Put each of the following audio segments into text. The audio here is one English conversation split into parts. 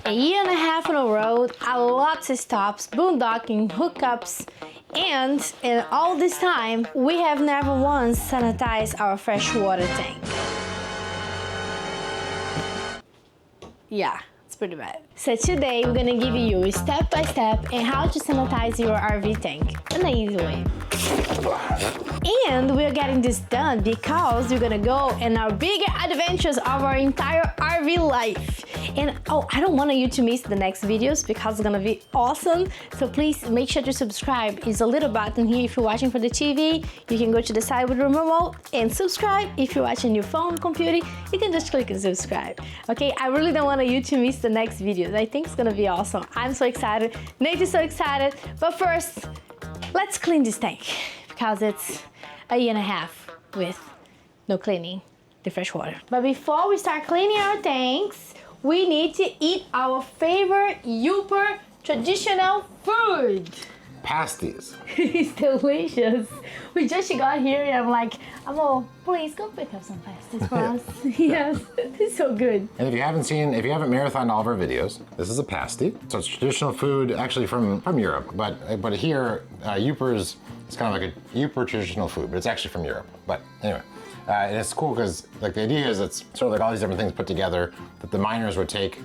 A year and a half in a row, lots of stops, boondocking, hookups, and in all this time, we have never once sanitized our freshwater tank. Yeah, it's pretty bad. So today, we're gonna give you step by step and how to sanitize your RV tank in an easy way. And we're getting this done because we're gonna go in our bigger adventures of our entire RV life. And oh, I don't want you to miss the next videos because it's gonna be awesome. So please make sure to subscribe. There's a little button here if you're watching for the TV. You can go to the side with the remote and subscribe. If you're watching your phone, computer, you can just click and subscribe. Okay, I really don't want you to miss the next videos. I think it's gonna be awesome. I'm so excited. Nate is so excited. But first, let's clean this tank because it's a year and a half with no cleaning the fresh water. But before we start cleaning our tanks, we need to eat our favorite Yooper traditional food. Pasties. It's delicious. We just got here and I'm like, Amor, please go pick up some pasties for us. Yes, it's so good. And if you haven't marathoned all of our videos, this is a pasty. So it's traditional food actually from Europe, but here, Yooper's, it's kind of like a Yooper traditional food, but it's actually from Europe. But anyway, and it's cool because like the idea is it's sort of like all these different things put together that the miners would take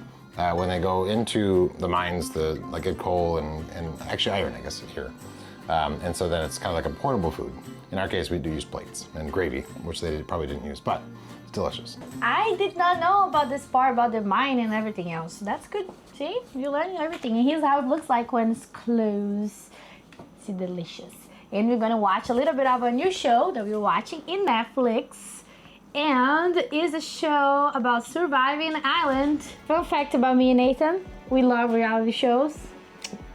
when they go into the mines, like get coal and actually iron, I guess, here. And so then it's kind of like a portable food. In our case, we do use plates and gravy, which they probably didn't use, but it's delicious. I did not know about this part about the mine and everything else. That's good. See, you learn everything. And here's how it looks like when it's closed. It's delicious. And we're gonna watch a little bit of a new show that we're watching in Netflix. And it's a show about surviving an island. Fun fact about me and Nathan, we love reality shows.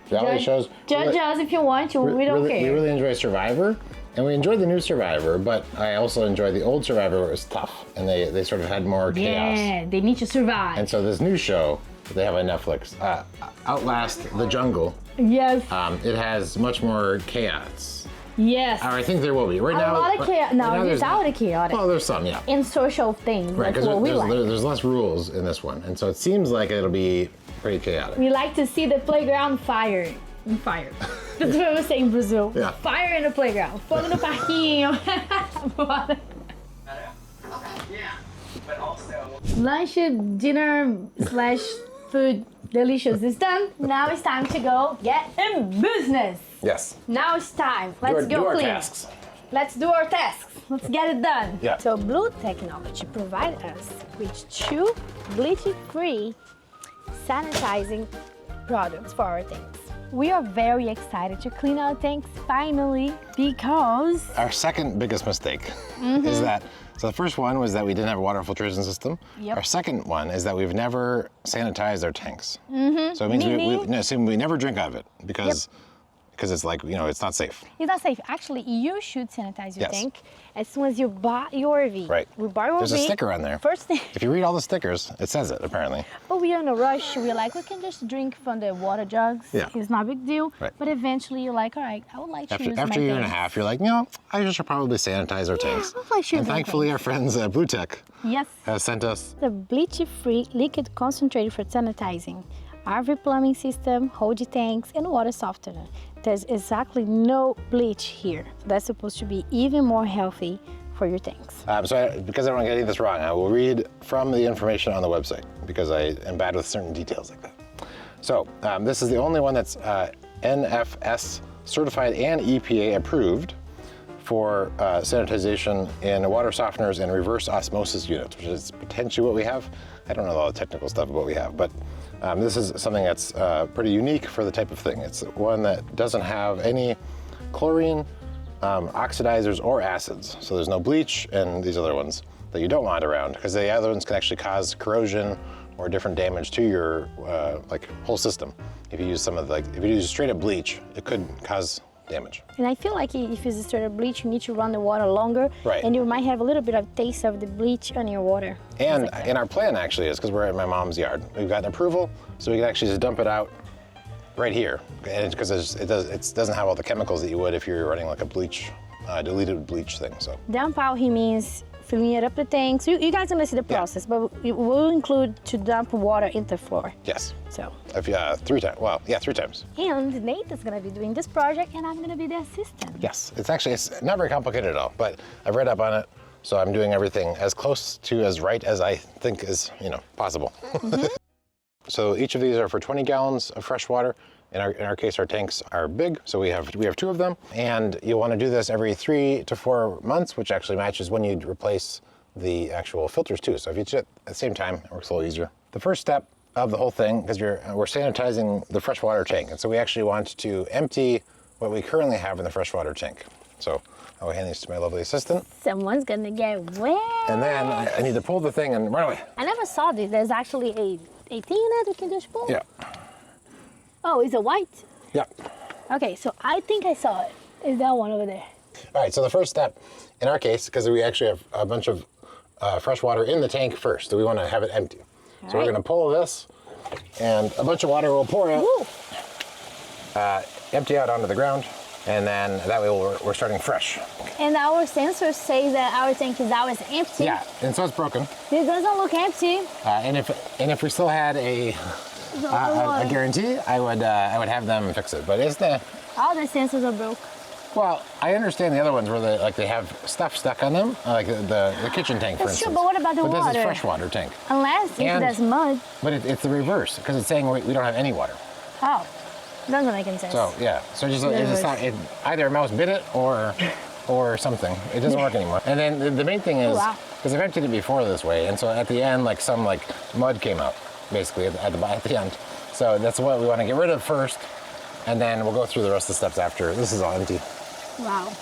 Reality shows? Judge us if you want to, we don't care. We really enjoy Survivor, and we enjoyed the new Survivor, but I also enjoy the old Survivor where it was tough, and they sort of had more chaos. Yeah, they need to survive. And so this new show that they have on Netflix, Outlast the Jungle. Yes. It has much more chaos. Yes. Or I think there will be. Right now, a lot of chaos. No, it's out of chaotic. Well, there's some, yeah. In social things, right, like what we like. There's less rules in this one, and so it seems like it'll be pretty chaotic. We like to see the playground fire. Fire. That's what we say in Brazil. Yeah. Fire in the playground. Fogo no parquinho. Yeah, but also Lunch, dinner / food, delicious is done. Now it's time to go get in business. Yes. Now it's time. Let's do go our clean. tasks. Let's do our tasks. Let's get it done. Yeah. So Blue Technology provides us with 2 bleach-free sanitizing products for our tanks. We are very excited to clean our tanks finally because Our second biggest mistake is that, so the first one was that we didn't have a water filtration system. Yep. Our second one is that we've never sanitized our tanks. So it means we never drink out of it because it's like, it's not safe. it's not safe. Actually, you should sanitize your Yes. tank as soon as you buy your RV. Right. We buy your There's RV. a sticker on there. First thing. If you read all the stickers, it says it, apparently. But we are in a rush. We're like, we can just drink from the water jugs. Yeah. It's not a big deal. Right. But eventually you're like, all right, I would like to use After my a year and a tanks. half, you're like, I should probably sanitize our tanks. I would like to use And my thankfully, our friends at Blue Tech Yes. have sent us The bleach-free liquid concentrated for sanitizing. RV plumbing system, hold tanks, and water softener. There's exactly no bleach here. That's supposed to be even more healthy for your tanks. because I don't want to get any of this wrong, I will read from the information on the website because I am bad with certain details like that. So this is the only one that's NFS certified and EPA approved for sanitization in water softeners and reverse osmosis units, which is potentially what we have. I don't know all the technical stuff of what we have, but this is something that's pretty unique for the type of thing. It's one that doesn't have any chlorine, oxidizers, or acids. So there's no bleach and these other ones that you don't want around because the other ones can actually cause corrosion or different damage to your whole system. If you use if you use straight up bleach, it could cause damage. And I feel like if it's a straight up bleach, you need to run the water longer, Right. and you might have a little bit of taste of the bleach on your water. And in our plan actually is, because we're at my mom's yard, we've gotten approval, so we can actually just dump it out right here. And because it doesn't have all the chemicals that you would if you're running like a bleach, diluted bleach thing. So Dump out, he means filling it up the tanks. You guys are gonna see the process, but we'll include to dump water into the floor. Yes. So. If 3 times. Well, yeah, 3 times. And Nate is gonna be doing this project, and I'm gonna be the assistant. Yes. It's not very complicated at all, but I've read up on it, so I'm doing everything as close to as right as I think is, possible. So each of these are for 20 gallons of fresh water. In our case, our tanks are big, so we have 2 of them. And you'll want to do this every 3 to 4 months, which actually matches when you replace the actual filters too. So if you do it at the same time, it works a little easier. The first step of the whole thing, because we're sanitizing the freshwater tank. And so we actually want to empty what we currently have in the freshwater tank. So I will hand these to my lovely assistant. Someone's gonna get wet. And then I need to pull the thing and run away. I never saw this. There's actually a thing that we can just pull? Yeah. Oh, is it white? Yeah. Okay, so I think I saw it. Is that one over there? All right, so the first step, in our case, because we actually have a bunch of fresh water in the tank first, so we want to have it empty. So we're going to pull this, and a bunch of water will pour out, empty out onto the ground, and then that way we're starting fresh. And our sensors say that our tank is always empty. Yeah, and so it's broken. This doesn't look empty. And if we still had a guarantee, I would have them fix it. But it's all the sensors are broke. Well, I understand the other ones where they have stuff stuck on them, like the kitchen tank, for That's instance. true, but what about the water? But this is freshwater tank. Unless if there's mud. But it's the reverse, because it's saying we don't have any water. Oh, doesn't make any sense. So yeah, so it's not, either a mouse bit it or something. It doesn't work anymore. And then the main thing is, because I've emptied it before this way, and so at the end, some mud came out, basically at the end. So that's what we want to get rid of first, and then we'll go through the rest of the steps after. This is all empty. Wow.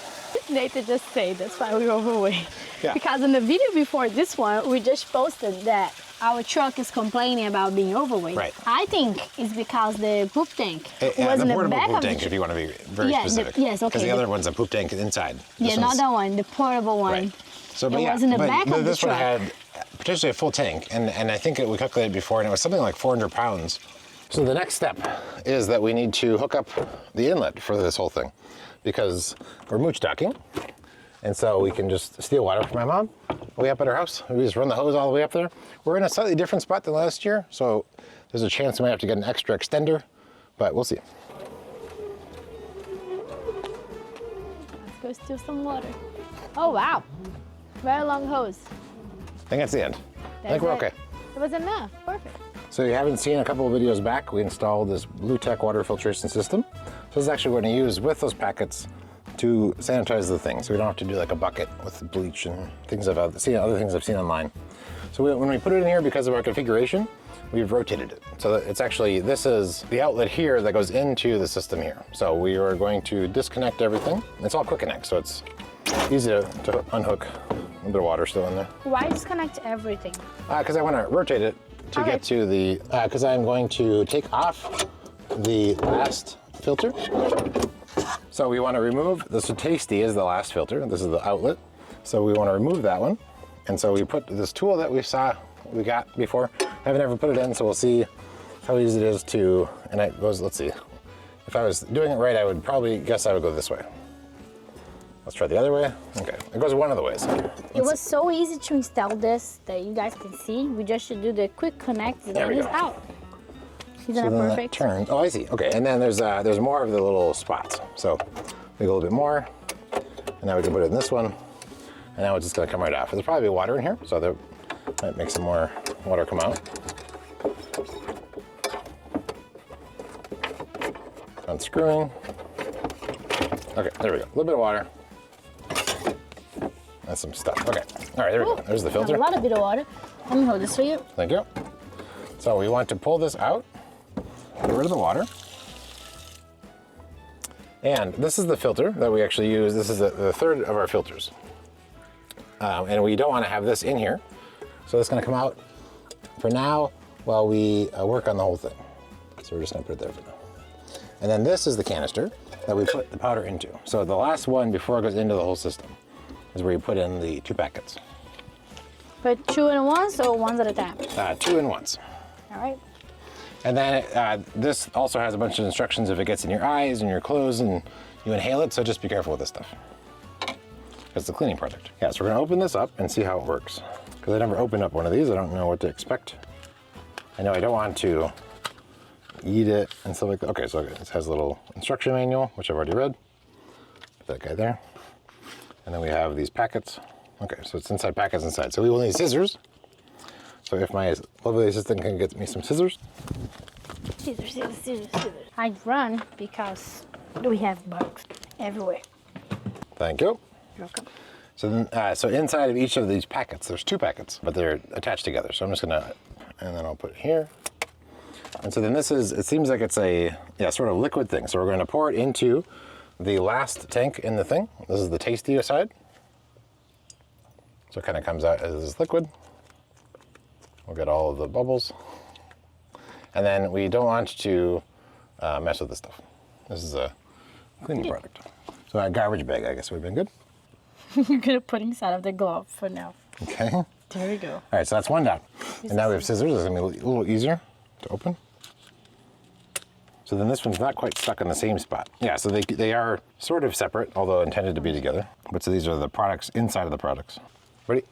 Nathan just said that's why we're overweight. Yeah. Because in the video before this one, we just posted that our truck is complaining about being overweight. Right. I think it's because the poop tank was in the back poop of the tank, if you want to be very specific. yes, okay. Because the other one's a poop tank inside. Yeah, not that one, the portable one. Right. So, It was in the back of the this one truck. had potentially a full tank, and I think we calculated before, and it was something like 400 pounds. So the next step is that we need to hook up the inlet for this whole thing, because we're mooch docking, and so we can just steal water from my mom way up at her house. We just run the hose all the way up there. We're in a slightly different spot than last year, so there's a chance we might have to get an extra extender, but we'll see. Let's go steal some water. Oh, wow. Very long hose. I think that's the end. I think we're okay. It was enough. Perfect. So you haven't seen a couple of videos back, we installed this Blue Tech water filtration system. So this is actually what we're going to use with those packets to sanitize the thing. So we don't have to do like a bucket with bleach and things other things I've seen online. So when we put it in here, because of our configuration, we've rotated it. So it's actually, this is the outlet here that goes into the system here. So we are going to disconnect everything. It's all quick connect, so it's easy to unhook. A little bit of water still in there. Why disconnect everything? Because I want to rotate it to get to the, because I'm going to take off the last filter. So we want to remove, this Pasty is the last filter, this is the outlet. So we want to remove that one. And so we put this tool that we got before. I haven't ever put it in, so we'll see how easy it is to, and it goes, let's see. If I was doing it right, I would probably guess I would go this way. Let's try the other way. Okay, it goes one of the ways. It was so easy to install this that you guys can see. We just should do the quick connect and it's out. Isn't that perfect? Turns. Oh, I see. Okay, and then there's more of the little spots. So we go a little bit more, and now we can put it in this one, and now it's just gonna come right off. There's probably water in here, so that might make some more water come out. Unscrewing. Okay, there we go. A little bit of water. That's some stuff. Okay. All right, there we go. There's the filter. A lot of bit of water. Let me hold this for you. Thank you. So we want to pull this out, get rid of the water. And this is the filter that we actually use. This is the third of our filters. And we don't want to have this in here. So it's going to come out for now while we work on the whole thing. So we're just going to put it there for now. And then this is the canister that we put the powder into. So the last one before it goes into the whole system is where you put in the 2 packets. But 2 in once or ones at a time? 2 in once. All right. And then this also has a bunch of instructions if it gets in your eyes and your clothes and you inhale it, so just be careful with this stuff. It's the cleaning product. Yeah, so we're gonna open this up and see how it works. Because I never opened up one of these, I don't know what to expect. I know I don't want to eat it and stuff like that. Okay, so it has a little instruction manual, which I've already read. Put that guy there. And then we have these packets. Okay, so it's inside packets inside. So we will need scissors. So if my lovely assistant can get me some scissors. Scissors, scissors, scissors, scissors. I run because we have bugs everywhere. Thank you. You're welcome. So then, so inside of each of these packets, there's 2 packets, but they're attached together. So I'm just gonna, and then I'll put it here. And so then this is, it seems like it's a, yeah, sort of liquid thing. So we're gonna pour it into the last tank in the thing. This is the tasty side. So it kind of comes out as this liquid. We'll get all of the bubbles. And then we don't want to mess with this stuff. This is a cleaning product. So a garbage bag, I guess, would have been good. You're gonna put inside of the glove for now. Okay. There we go. All right, so that's one down. And now we have scissors. It's gonna be a little easier to open. So then this one's not quite stuck in the same spot. Yeah, so they are sort of separate, although intended to be together. But so these are the products inside of the products. Ready?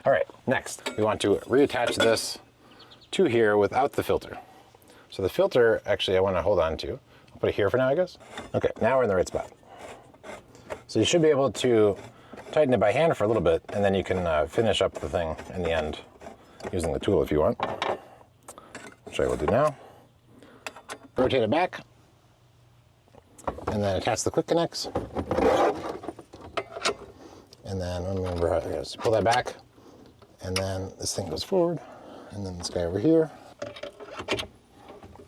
All right, next, we want to reattach this to here without the filter. So the filter, actually, I want to hold on to. I'll put it here for now, I guess. Okay, now we're in the right spot. So you should be able to tighten it by hand for a little bit, and then you can finish up the thing in the end using the tool if you want, which I will do now. Rotate it back, and then attach the quick connects. And then remember how to pull that back, and then this thing goes forward, and then this guy over here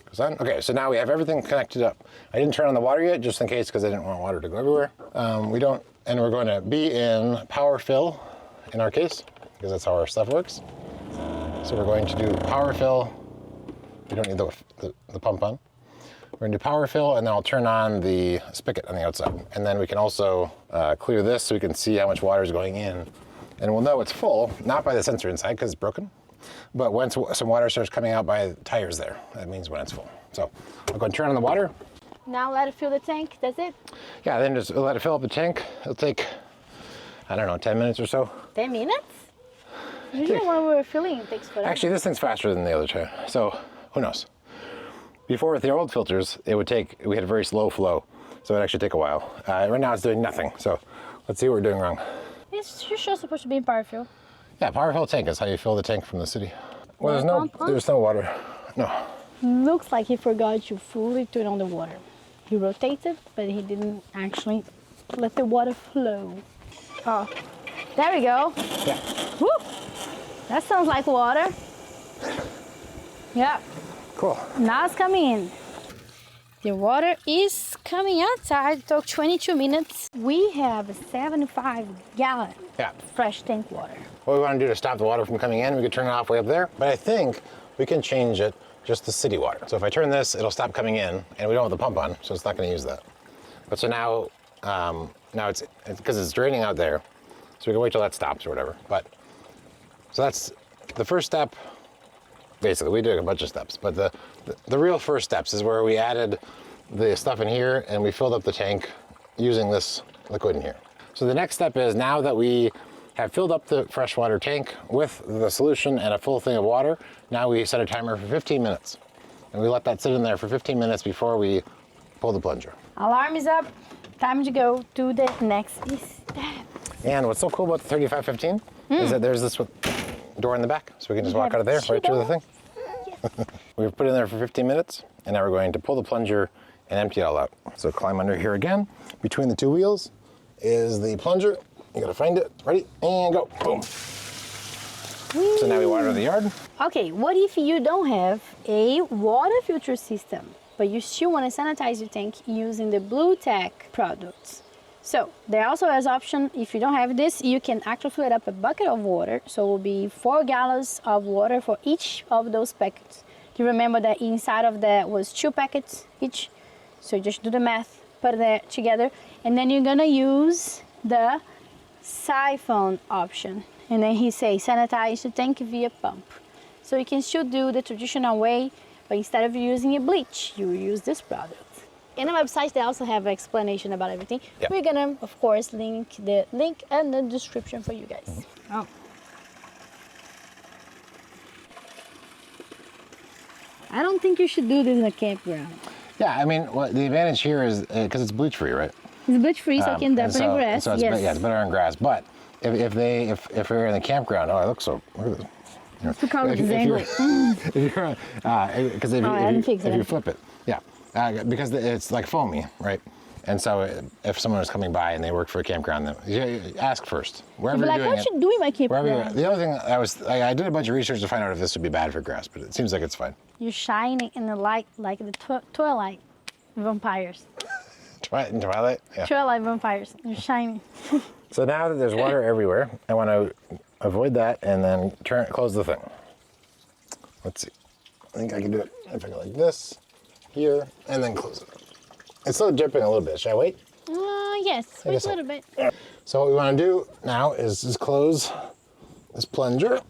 goes on. Okay, so now we have everything connected up. I didn't turn on the water yet, just in case, because I didn't want water to go everywhere. And we're going to be in power fill in our case, because that's how our stuff works. So we're going to do power fill. We don't need the pump on. We're gonna do power fill, and then I'll turn on the spigot on the outside. And then we can also clear this so we can see how much water is going in. And we'll know it's full, not by the sensor inside because it's broken, but once some water starts coming out by the tires there, that means when it's full. So I'll go and turn on the water. Now let it fill the tank, that's it? Yeah, then just let it fill up the tank. It'll take, I don't know, 10 minutes or so. 10 minutes? Usually when we're filling, it takes forever. Actually, this thing's faster than the other two, so who knows? Before with the old filters, we had a very slow flow, so it actually take a while. Right now it's doing nothing, so let's see what we're doing wrong. You're sure supposed to be in power fill. Yeah, power fill tank is how you fill the tank from the city. Well, there's no water. No. Looks like he forgot to fully turn on the water. He rotated, but he didn't actually let the water flow. Oh, there we go. Yeah. Woo! That sounds like water. Yeah. Cool. Now it's coming in. The water is coming outside. It took 22 minutes. We have a 75-gallon fresh tank water. What we want to do to stop the water from coming in, we could turn it off way up there, but I think we can change it just to city water. So if I turn this, it'll stop coming in, and we don't have the pump on, so it's not going to use that. But so now it's because it's draining out there, so we can wait till that stops or whatever. But so that's the first step. Basically, we did a bunch of steps, but the real first steps is where we added the stuff in here and we filled up the tank using this liquid in here. So the next step is, now that we have filled up the freshwater tank with the solution and a full thing of water, now we set a timer for 15 minutes. And we let that sit in there for 15 minutes before we pull the plunger. Alarm is up. Time to go to the next step. And what's so cool about the 3515 is that there's this door in the back, so we can just walk out of there right to the thing. Yes. We've put it in there for 15 minutes, and now we're going to pull the plunger and empty it all out. So climb under here again. Between the two wheels is the plunger. You gotta find it. Ready? And go. Boom. Whee. So now we water the yard. Okay, what if you don't have a water filter system, but you still want to sanitize your tank using the Blue Tech products? So there also is option, if you don't have this, you can actually fill it up a bucket of water. So it will be 4 gallons of water for each of those packets. Do you remember that inside of that was 2 packets each? So just do the math, put that together, and then you're gonna use the siphon option. And then he says sanitize the tank via pump. So you can still do the traditional way, but instead of using a bleach, you use this product. in the website they also have an explanation about everything. Yep. We're gonna, of course, link the link in the description for you guys. Oh. I don't think you should do this in a campground. Yeah, I mean, well, the advantage here is because it's bleach-free, right? It's bleach-free, so it can definitely grass. So it's, yes. yeah, it's better on grass. But if we're in the campground, oh, it looks so. Look at this. Look how it's angry. Because if you flip it, yeah, because it's like foamy, right? And so if someone is coming by and they work for a campground, then you ask first. Wherever you're you're doing what you doing my campground? the other thing I did a bunch of research to find out if this would be bad for grass, but it seems like it's fine. You're shining in the light like the Twilight vampires. Twilight? Yeah. Twilight vampires. You're shining. So now that there's water everywhere, I want to avoid that and then close the thing. Let's see. I think I can do it if I go like this, here, and then close it up. It's still dripping a little bit. Should I wait? Yes, wait a little bit. So what we want to do now is just close this plunger,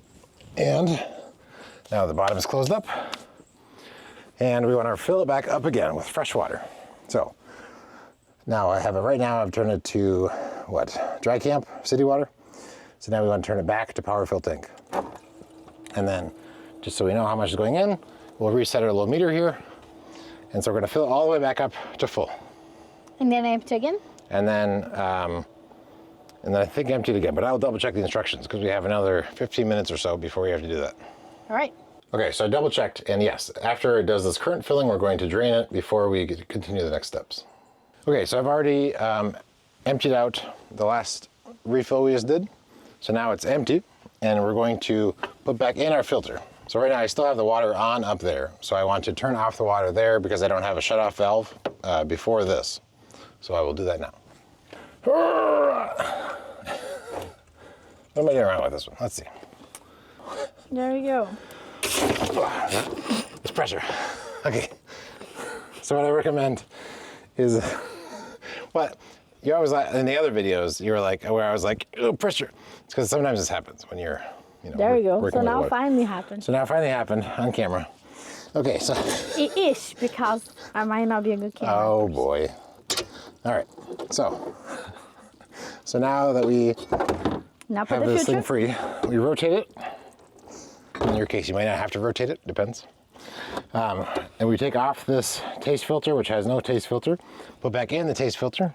and now the bottom is closed up, and we want to fill it back up again with fresh water. So now right now I've turned it to what? Dry camp, city water. So now we want to turn it back to power fill tank. And then just so we know how much is going in, we'll reset our little meter here. And so we're going to fill it all the way back up to full. And then empty again? And then I think empty it again, but I'll double check the instructions because we have another 15 minutes or so before we have to do that. All right. Okay, so I double checked, and yes, after it does this current filling, we're going to drain it before we continue the next steps. Okay, so I've already emptied out the last refill we just did. So now it's empty, and we're going to put back in our filter. So right now I still have the water on up there. So I want to turn off the water there because I don't have a shutoff valve before this. So I will do that now. What am I doing wrong with this one? Let's see. There we go. It's pressure. Okay. So what I recommend is what you always like in the other videos. You were like where I was like, oh, pressure. It's because sometimes this happens when you're, there we go. So now finally happened. So now it finally happened on camera. Okay, so it is because I might not be a good camera. Oh boy. All right. So now that we have this thing free, we rotate it. In your case, you might not have to rotate it, depends. And we take off this taste filter, which has no taste filter, put back in the taste filter,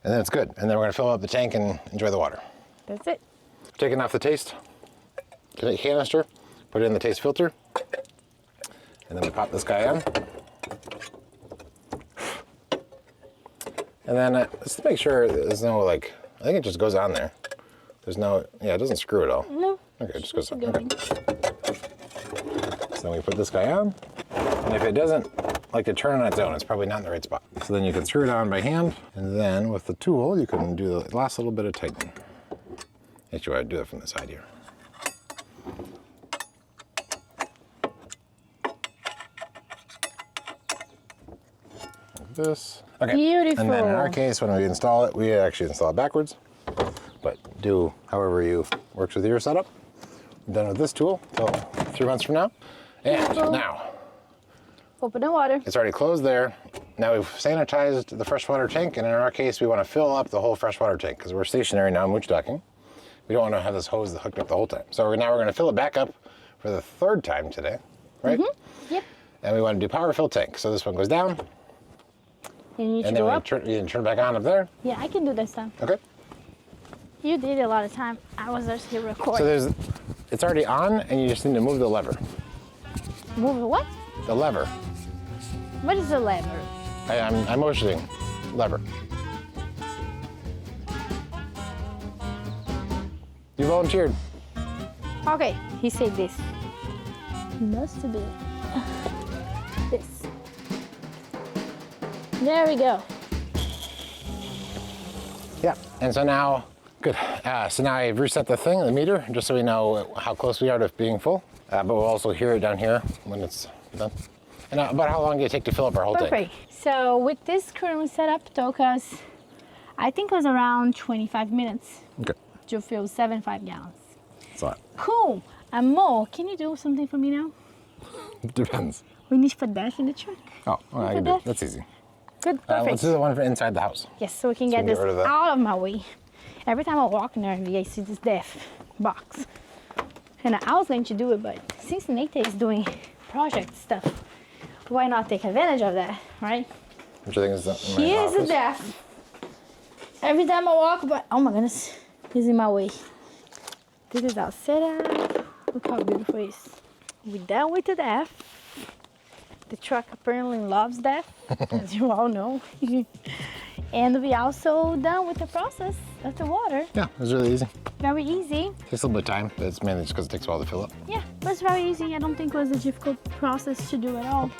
and then it's good. And then we're gonna fill up the tank and enjoy the water. That's it. Taking off the taste canister, put it in the taste filter, and then we pop this guy on. And then just to make sure there's no I think it just goes on there. There's no, it doesn't screw at all. No. Okay, it just goes on. Okay. So then we put this guy on, and if it doesn't like to turn on its own, it's probably not in the right spot. So then you can screw it on by hand, and then with the tool, you can do the last little bit of tightening. Actually, I'd do that from the side here. Like this. Okay. Beautiful. And then in our case, when we install it, we actually install it backwards. But do however you works with your setup. I'm done with this tool till 3 months from now. And now, open the water. it's already closed there. Now we've sanitized the freshwater tank, and in our case, we want to fill up the whole freshwater tank because we're stationary now, mooch docking. We don't want to have this hose hooked up the whole time. So now we're going to fill it back up for the 3rd time today, right? Mm-hmm. Yep. And we want to do power fill tank. So this one goes down. And you and then you can turn it back on up there. Yeah, I can do this time. Okay. You did a lot of time. I was just here recording. So it's already on, and you just need to move the lever. Move what? The lever. What is the lever? I'm motioning lever. You volunteered. Okay, he said this. Must be this. There we go. Yeah, and so now, good. So now I've reset the thing, the meter, just so we know how close we are to being full. But we'll also hear it down here when it's done. And about how long did it take to fill up our whole tank? Perfect. So with this currently set up, it took us, I think it was around 25 minutes Okay. to fill 75 gallons. That's a lot. Cool. Amor, can you do something for me now? Depends. We need to put that in the truck. Oh, well, I can do it. That's easy. Good, perfect. Let's do the one for inside the house. Yes, so we can So get we can this get rid of that. out of my way. Every time I walk in RV, I see this deaf box. And I was going to do it, but since Nate is doing project stuff, why not take advantage of that, right? Which I think is in my Here's the office. deaf. Every time I walk by, oh my goodness, he's in my way. This is our setup. Look how beautiful it is. We're done with the deaf. The truck apparently loves deaf, as you all know. And we also done with the process of the water. Yeah, it was really easy. Very easy. Takes a little bit of time, but it's mainly just because it takes a while to fill up. Yeah, but it's very easy. I don't think it was a difficult process to do at all.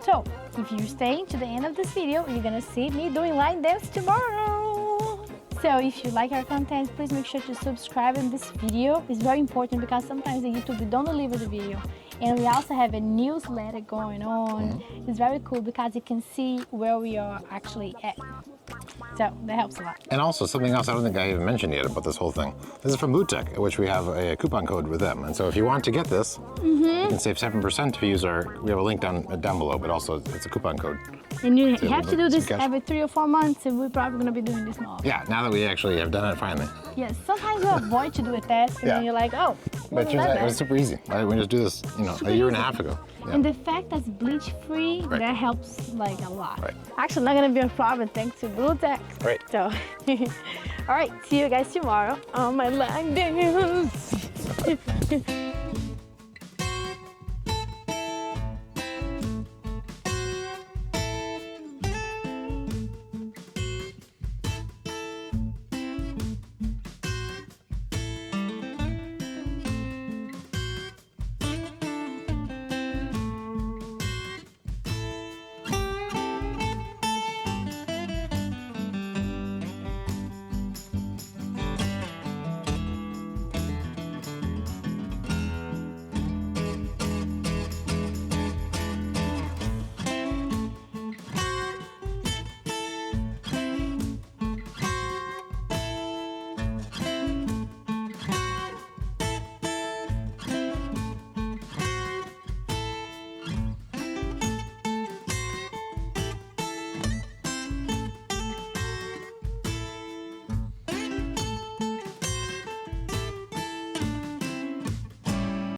So, if you stay to the end of this video, you're gonna see me doing line dance tomorrow. So if you like our content, please make sure to subscribe in this video. It's very important because sometimes the YouTube don't deliver the video. And we also have a newsletter going on. It's very cool because you can see where we are actually at. So that helps a lot. And also something else I don't think I even mentioned yet about this whole thing. This is from Bootech, which we have a coupon code with them. And so if you want to get this, you can save 7% if you use we have a link down below, but also it's a coupon code. And you So have to do some this cash. every 3 or 4 months, and we're probably gonna be doing this more. Yeah, now that we actually have done it finally. Yes, sometimes you avoid to do a test, and then you're like, oh, But it turns out it was super easy. We just do this, a year and a half ago. Yeah. And the fact that it's bleach-free, Right. that helps like a lot. Right. Actually, not gonna be a problem thanks to Bluetech. Right. So, all right, see you guys tomorrow on my line dance.